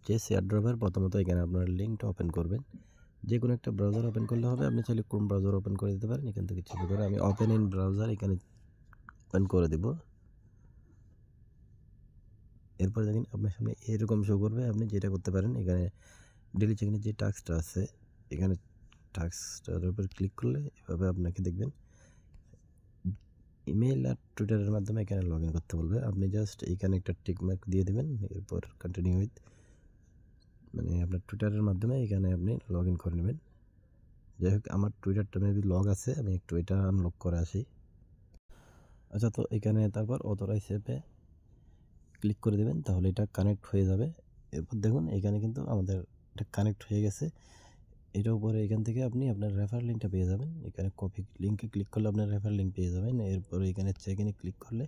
যে শেয়ার ড্রপের প্রথমত এখানে আপনার লিঙ্কটা ওপেন করবেন। যে কোনো একটা ব্রাউজার ওপেন করলে হবে। আপনি চাইলে ক্রোম ব্রাউজার ওপেন করে দিতে পারেন। এখান থেকে চেপে ধরে আমি ওপেন ইন ব্রাউজার এখানে ওপেন করে দেব। এরপর দেখেন আপনার সামনে এরকম শো করবে। আপনি যেটা করতে পারেন এখানে ডেইলি চেকিংয়ের যে টাস্কটা আছে এখানে টাস্কটার উপর ক্লিক করলে এভাবে আপনাকে দেখবেন ইমেল আর টুইটারের মাধ্যমে এখানে লগ ইন করতে বলবে। আপনি জাস্ট এখানে একটা টিক মার্ক দিয়ে দেবেন। এরপর কন্টিনিউ উইথ মানে আপনার টুইটারের মাধ্যমে এখানে আপনি লগ ইন করে নেবেন। যাই হোক আমার টুইটারটা মেবি লগ আছে, আমি একটু এটা আনলক করে আসি। আচ্ছা, তো এখানে তারপর অথরাইজ অ্যাপে ক্লিক করে দেবেন, তাহলে এটা কানেক্ট হয়ে যাবে। এরপর দেখুন এখানে কিন্তু আমাদের এটা কানেক্ট হয়ে গেছে। এটার উপরে এখান থেকে আপনি আপনার রেফার লিঙ্কটা পেয়ে যাবেন। এখানে কপি লিঙ্কে ক্লিক করলে আপনার রেফার লিঙ্ক পেয়ে যাবেন। এরপরে এখানে চেক ইনে ক্লিক করলে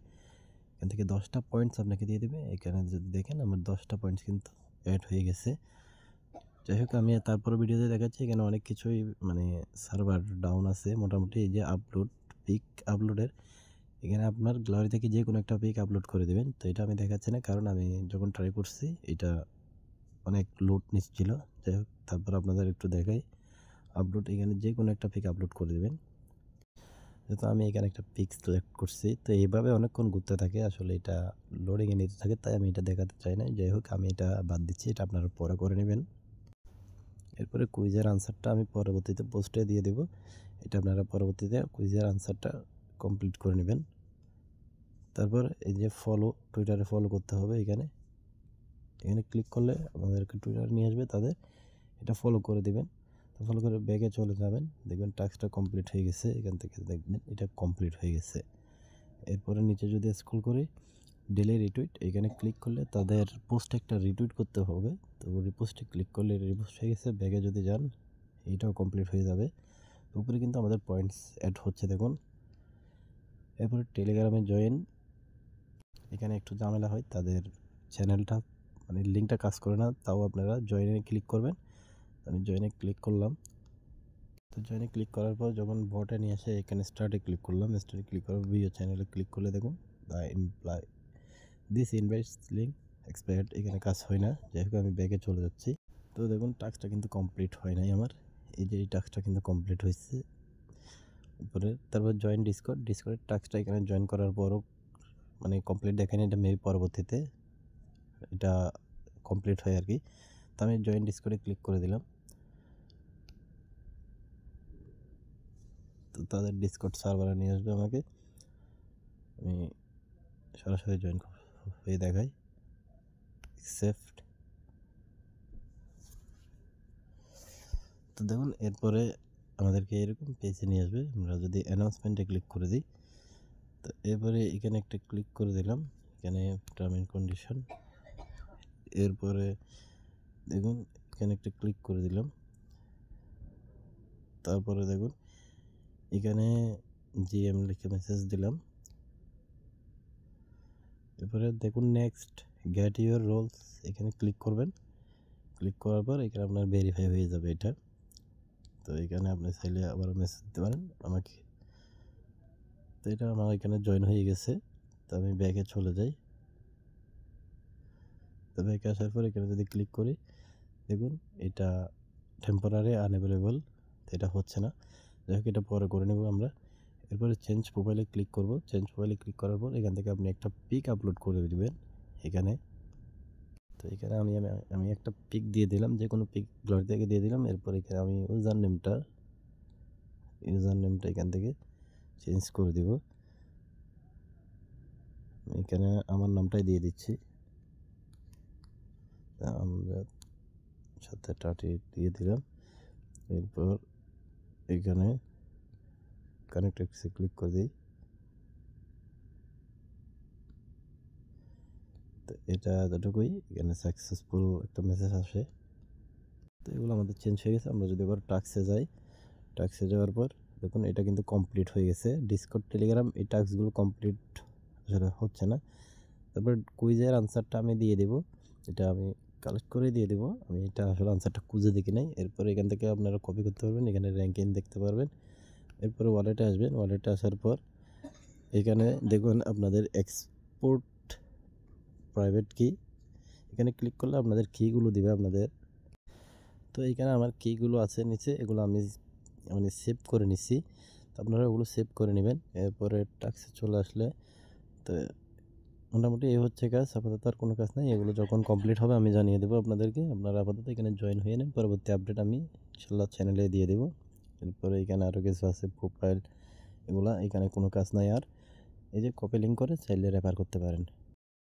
এখান থেকে 10টা পয়েন্টস আপনাকে দিয়ে দেবে। এখানে যদি দেখেন আমার 10টা পয়েন্টস কিন্তু অ্যাড হয়ে গেছে। যাই হোক আমি তারপরে ভিডিওতে দেখাচ্ছি এখানে অনেক কিছুই মানে সার্ভার ডাউন আছে মোটামুটি। এই যে আপলোড পিক আপলোডের এখানে আপনার গ্যালারি থেকে যে কোনো একটা পিক আপলোড করে দেবেন। তো এটা আমি দেখাচ্ছি না, কারণ আমি যখন ট্রাই করছি এটা অনেক লোড নিচ্ছিল। যাই হোক তারপর আপনাদের একটু দেখাই আপলোড, এখানে যে কোনো একটা পিক আপলোড করে দেবেন। যেহেতু আমি এখানে একটা পিক সিলেক্ট করছি, তো এইভাবে অনেকক্ষণ ঘুরতে থাকে, আসলে এটা লোডিংয়ে নিতে থাকে, তাই আমি এটা দেখাতে চাই না। যাই হোক আমি এটা বাদ দিচ্ছি, এটা আপনারা পরে করে নেবেন। এরপরে কুইজের আনসারটা আমি পরবর্তীতে পোস্টে দিয়ে দেব। এটা আপনারা পরবর্তীতে কুইজের আনসারটা কমপ্লিট করে নেবেন। তারপর এই যে ফলো, টুইটারে ফলো করতে হবে। এখানে ক্লিক করলে আমাদেরকে টুইটারে নিয়ে আসবে, তাদের এটা ফলো করে দেবেন। তো ফলো করে ব্যাগে চলে যাবেন, দেখবেন টাস্কটা কমপ্লিট হয়ে গেছে। এখান থেকে দেখবেন এটা কমপ্লিট হয়ে গেছে। এরপরে নিচে যদি স্ক্রল করি ডেলি রিটুইট, এখানে ক্লিক করলে তাদের পোস্টে একটা রিটুইট করতে হবে। তো রিপোস্টে ক্লিক করলে রিপোস্ট হয়ে গেছে। ব্যাগে যদি যান এইটাও কমপ্লিট হয়ে যাবে। উপরে কিন্তু আমাদের পয়েন্টস অ্যাড হচ্ছে দেখুন। এরপরে টেলিগ্রামে জয়েন, এখানে একটু ঝামেলা হয়, তাদের চ্যানেলটা মানে লিঙ্কটা কাজ করে না, তাও আপনারা জয়েনে ক্লিক করবেন। আমি জয়েনে ক্লিক করলাম। তো জয়েনে ক্লিক করার পর যখন বটে নিয়ে আসে এখানে স্টার্টে ক্লিক করলাম। স্টার্টে ক্লিক করার ভিডিও চ্যানেলে ক্লিক করলে দেখুন দিস ইনভাইট লিঙ্ক এক্সপায়ার্ড, এখানে কাজ হয় না। যাই হোক আমি ব্যাগে চলে যাচ্ছি। তো দেখুন টাস্কটা কিন্তু কমপ্লিট হয় নাই আমার। এই যে এই টাস্কটা কিন্তু কমপ্লিট হয়েছে উপরে। তারপর জয়েন ডিসকর্ডের টাস্কটা এখানে জয়েন করার পরও মানে কমপ্লিট দেখায়নি, এটা মেবি পরবর্তীতে এটা কমপ্লিট হয় আর কি। তো আমি জয়েন ডিসকর্ডে ক্লিক করে দিলাম। তো তাদের ডিসকর্ড সার্ভারে নিয়ে আসবে আমাকে। আমি সরাসরি জয়েন হয়ে দেখাই অ্যাকসেপ্ট। তো দেখুন এরপরে আমাদেরকে এরকম পেজে নিয়ে আসবে। আমরা যদি অ্যানাউন্সমেন্টে ক্লিক করে দিই, তো এরপরে এখানে একটা ক্লিক করে দিলাম, এখানে টার্ম এন্ড কন্ডিশন। এরপরে দেখুন এখানে একটা ক্লিক করে দিলাম। তারপরে দেখুন এখানে জিএম লিখে মেসেজ দিলাম। এরপরে দেখুন নেক্সট গেট ইউর রোলস, এখানে ক্লিক করবেন। ক্লিক করার পর এখানে আপনার ভেরিফাই হয়ে যাবে এটা। তো এখানে আপনি চাইলে আবার মেসেজ দিতে পারেন আমাকে। তো এটা আমার এখানে জয়েন হয়ে গেছে। তো আমি ব্যাকে চলে যাই। তো ব্যাকে আসার পর এখানে যদি ক্লিক করি দেখুন এটা টেম্পোরারি আনঅ্যাভেলেবল, তো এটা হচ্ছে না। যাই হোক এটা পরে করে নেব আমরা। এরপরে চেঞ্জ প্রোফাইলে ক্লিক করব। চেঞ্জ প্রোফাইলে ক্লিক করার পর এখান থেকে আপনি একটা পিক আপলোড করে দেবেন এখানে। তো এখানে আমি একটা পিক দিয়ে দিলাম, যে কোনো পিক গ্যালারি থেকে দিয়ে দিলাম। এরপর এখানে আমি ইউজার নেমটা এখান থেকে চেঞ্জ করে দিব। এখানে আমার নামটাই দিয়ে দিচ্ছি, আমরা সাথে টাটি দিয়ে দিলাম। এরপর এখানে কানেক্ট এক্সে ক্লিক করে দিই। তো এটা এতটুকুই, এখানে সাকসেসফুল একটা মেসেজ আসে। তো এগুলো আমাদের চেঞ্জ হয়ে গেছে। আমরা যদি এবার টাস্কে যাই, টাস্কে যাওয়ার পর দেখুন এটা কিন্তু কমপ্লিট হয়ে গেছে। ডিসকর্ড টেলিগ্রাম এই টাস্কগুলো কমপ্লিট আসলে হচ্ছে না। তারপর কুইজের আনসারটা আমি দিয়ে দেব, এটা আমি কালেক্ট করে দিয়ে দেবো। আমি এটা আসলে আনসারটা খুঁজে দেখি নাই। এরপর এখান থেকে আপনারা কপি করতে পারবেন, এখানে র্যাঙ্কিং দেখতে পারবেন। এরপরে ওয়ালেটে আসবেন। ওয়ালেটে আসার পর এখানে দেখুন আপনাদের এক্সপোর্ট প্রাইভেট কি, এখানে ক্লিক করলে আপনাদের কিগুলো দিবে আপনাদের। তো এইখানে আমার কিগুলো আছে নিচে, এগুলো আমি মানে সেভ করে নিচ্ছি। তো আপনারা ওগুলো সেভ করে নেবেন। এরপরে টাস্কে চলে আসলে তো মোটামুটি এই হচ্ছে কাজ। আপাতত আর কোনো কাজ নাই। এগুলো যখন কমপ্লিট হবে আমি জানিয়ে দেবো আপনাদেরকে। আপনারা আপাতত এখানে জয়েন হয়ে নেন, পরবর্তী আপডেট আমি ইনশাল্লাহ চ্যানেলে দিয়ে দেবো। এরপরে এখানে আরও কিছু আছে, প্রোফাইল, এগুলা এখানে কোনো কাজ নাই আর। এই যে কপি লিঙ্ক করে চাইলে রেফার করতে পারেন।